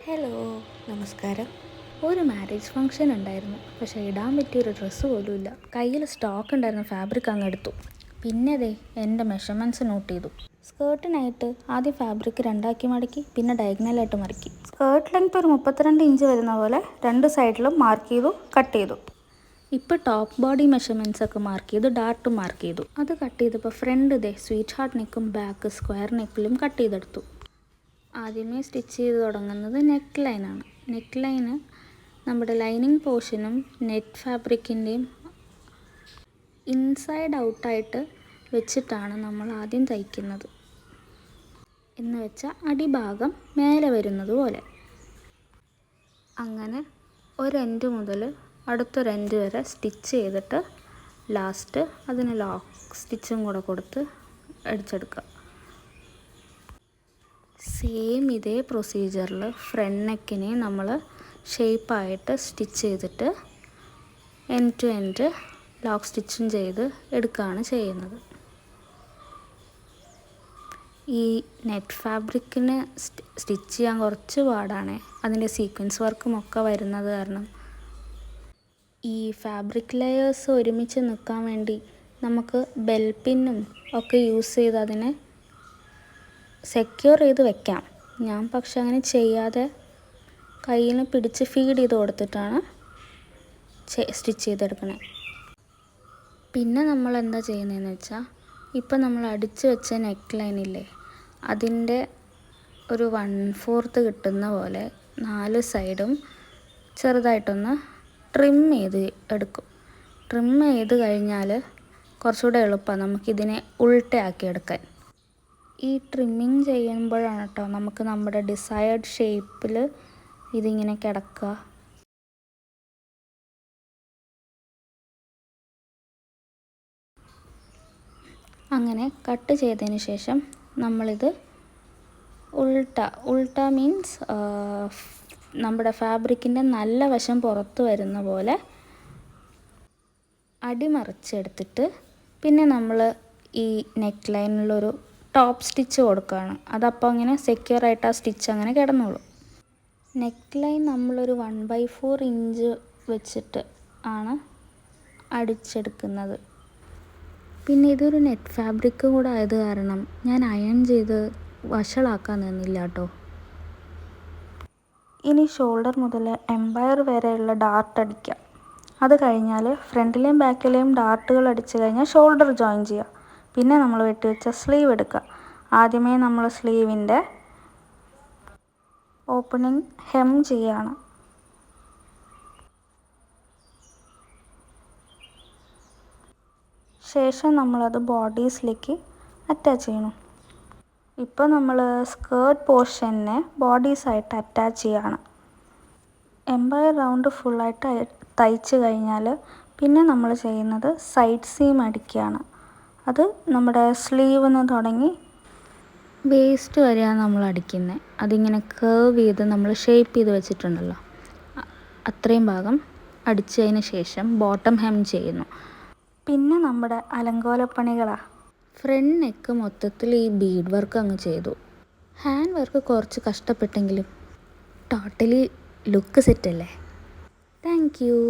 Hello, നമസ്കാരം. ഒരു marriage function ഉണ്ടായിരുന്നു. പക്ഷേ ഇടാൻ പറ്റിയൊരു ഡ്രസ്സ് പോലും ഇല്ല. കയ്യിൽ സ്റ്റോക്ക് ഉണ്ടായിരുന്ന ഫാബ്രിക് അങ്ങ് എടുത്തു. പിന്നെ എൻ്റെ മെഷർമെൻറ്റ്സ് നോട്ട് ചെയ്തു. സ്കേർട്ടിനായിട്ട് ആദ്യം ഫാബ്രിക് രണ്ടാക്കി മടക്കി, പിന്നെ ഡയഗണലായിട്ട് മടക്കി. സ്കേർട്ട് ലെങ്ത് ഒരു 32 ഇഞ്ച് വരുന്ന പോലെ രണ്ട് സൈഡിലും മാർക്ക് ചെയ്തു, കട്ട് ചെയ്തു. ഇപ്പോൾ ടോപ്പ് ബോഡി മെഷർമെൻറ്റ്സ് ഒക്കെ മാർക്ക് ചെയ്തു, ഡാർട്ടും മാർക്ക് ചെയ്തു. അത് കട്ട് ചെയ്തപ്പോൾ ഫ്രണ്ട് സ്വീറ്റ് ഹാർട്ട് നെക്കും ബാക്ക് സ്ക്വയർ നെക്കിലും കട്ട് ചെയ്തെടുത്തു. ആദ്യമേ സ്റ്റിച്ച് ചെയ്ത് തുടങ്ങുന്നത് നെക്ക് ലൈനാണ്. നെക്ക് ലൈന് നമ്മുടെ ലൈനിങ് പോർഷനും നെറ്റ് ഫാബ്രിക്കിൻ്റെയും ഇൻസൈഡ് ഔട്ടായിട്ട് വെച്ചിട്ടാണ് നമ്മൾ ആദ്യം തയ്ക്കുന്നത്. എന്ന് വെച്ചാൽ അടിഭാഗം മേലെ വരുന്നത് പോലെ. അങ്ങനെ ഒരെൻഡ് മുതൽ അടുത്തൊരെൻഡ് വരെ സ്റ്റിച്ച് ചെയ്തിട്ട് ലാസ്റ്റ് അതിന് ലോക്ക് സ്റ്റിച്ചും കൂടെ കൊടുത്ത് അടിച്ചെടുക്കുക. സെയിം ഇതേ പ്രൊസീജിയറിൽ ഫ്രണ്ട് നെക്കിനെ നമ്മൾ ഷേപ്പായിട്ട് സ്റ്റിച്ച് ചെയ്തിട്ട് എൻഡ് ടു എൻഡ് ലോക്ക് സ്റ്റിച്ചും ചെയ്ത് എടുക്കുകയാണ് ചെയ്യുന്നത്. ഈ നെറ്റ് ഫാബ്രിക്കിന് സ്റ്റിച്ച് ചെയ്യാൻ കുറച്ച് പാടാണ്. അതിൻ്റെ സീക്വൻസ് വർക്കും ഒക്കെ വരുന്നത് കാരണം ഈ ഫാബ്രിക് ലെയേഴ്സ് ഒരുമിച്ച് നിൽക്കാൻ വേണ്ടി നമുക്ക് ബെൽ പിന്നും ഒക്കെ യൂസ് ചെയ്ത് അതിനെ സെക്യൂർ ചെയ്ത് വെക്കാം. ഞാൻ പക്ഷെ അങ്ങനെ ചെയ്യാതെ കയ്യിൽ പിടിച്ച് ഫീഡ് ചെയ്ത് കൊടുത്തിട്ടാണ് സ്റ്റിച്ച് ചെയ്തെടുക്കണേ. പിന്നെ നമ്മൾ എന്താ ചെയ്യുന്നതെന്ന് വെച്ചാൽ, ഇപ്പം നമ്മൾ അടിച്ച് വെച്ച നെക്ക് ലൈനില്ലേ, അതിൻ്റെ ഒരു 1/4 കിട്ടുന്ന പോലെ 4 സൈഡും ചെറുതായിട്ടൊന്ന് ട്രിം ചെയ്ത് എടുക്കും. ട്രിം ചെയ്ത് കഴിഞ്ഞാൽ കുറച്ചുകൂടെ എളുപ്പമാണ് നമുക്കിതിനെ ഉൾട്ടയാക്കി എടുക്കാൻ. ഈ ട്രിമ്മിങ് ചെയ്യുമ്പോഴാണ് കേട്ടോ നമുക്ക് നമ്മുടെ ഡിസയേർഡ് ഷേപ്പിൽ ഇതിങ്ങനെ കിടക്കുക. അങ്ങനെ കട്ട് ചെയ്തതിന് ശേഷം നമ്മളിത് ഉൾട്ട മീൻസ് നമ്മുടെ ഫാബ്രിക്കിൻ്റെ നല്ല വശം പുറത്ത് വരുന്ന പോലെ അടിമറിച്ചെടുത്തിട്ട് പിന്നെ നമ്മൾ ഈ നെക്ക് ലൈനിലൊരു ടോപ്പ് സ്റ്റിച്ച് കൊടുക്കുകയാണ്. അതപ്പോൾ അങ്ങനെ സെക്യൂറായിട്ട് ആ സ്റ്റിച്ച് അങ്ങനെ കിടന്നോളും. നെക്ക് ലൈൻ നമ്മളൊരു 1/4 ഇഞ്ച് വെച്ചിട്ട് ആണ് അടിച്ചെടുക്കുന്നത്. പിന്നെ ഇതൊരു നെറ്റ് ഫാബ്രിക് കൂടെ ആയത് കാരണം ഞാൻ അയൺ ചെയ്ത് വഷളാക്കാൻ നിന്നില്ല കേട്ടോ. ഇനി ഷോൾഡർ മുതൽ എംപയർ വരെയുള്ള ഡാർട്ട് അടിക്കാം. അത് കഴിഞ്ഞാൽ ഫ്രണ്ടിലെയും ബാക്കിലെയും ഡാർട്ടുകൾ അടിച്ചു കഴിഞ്ഞാൽ ഷോൾഡർ ജോയിൻ ചെയ്യുക. പിന്നെ നമ്മൾ വെട്ടിവെച്ച സ്ലീവ് എടുക്കുക. ആദ്യമേ നമ്മൾ സ്ലീവിൻ്റെ ഓപ്പണിംഗ് ഹെം ചെയ്യുകയാണ്. ശേഷം നമ്മളത് ബോഡീസിലേക്ക് അറ്റാച്ച് ചെയ്യണം. ഇപ്പോൾ നമ്മൾ സ്കേർട്ട് പോർഷനെ ബോഡീസായിട്ട് അറ്റാച്ച് ചെയ്യുകയാണ്. എംപയർ റൗണ്ട് ഫുള്ളായിട്ട് തയ്ച്ച് കഴിഞ്ഞാൽ പിന്നെ നമ്മൾ ചെയ്യുന്നത് സൈഡ് സീം അടിക്കുകയാണ്. അത് നമ്മുടെ സ്ലീവിൽ നിന്ന് തുടങ്ങി വേസ്റ്റ് വരെയാണ് നമ്മൾ അടിക്കുന്നത്. അതിങ്ങനെ കേർവ് ചെയ്ത് നമ്മൾ ഷേപ്പ് ചെയ്ത് വെച്ചിട്ടുണ്ടല്ലോ, അത്രയും ഭാഗം അടിച്ചതിന് ശേഷം ബോട്ടം ഹെം ചെയ്യുന്നു. പിന്നെ നമ്മുടെ അലങ്കോലപ്പണികളാണ്. ഫ്രണ്ട് നെക്ക് മൊത്തത്തിൽ ഈ ബീഡ് വർക്ക് അങ്ങ് ചെയ്തു. ഹാൻഡ് വർക്ക് കുറച്ച് കഷ്ടപ്പെട്ടെങ്കിലും ടോട്ടലി ലുക്ക് സെറ്റല്ലേ. Thank U.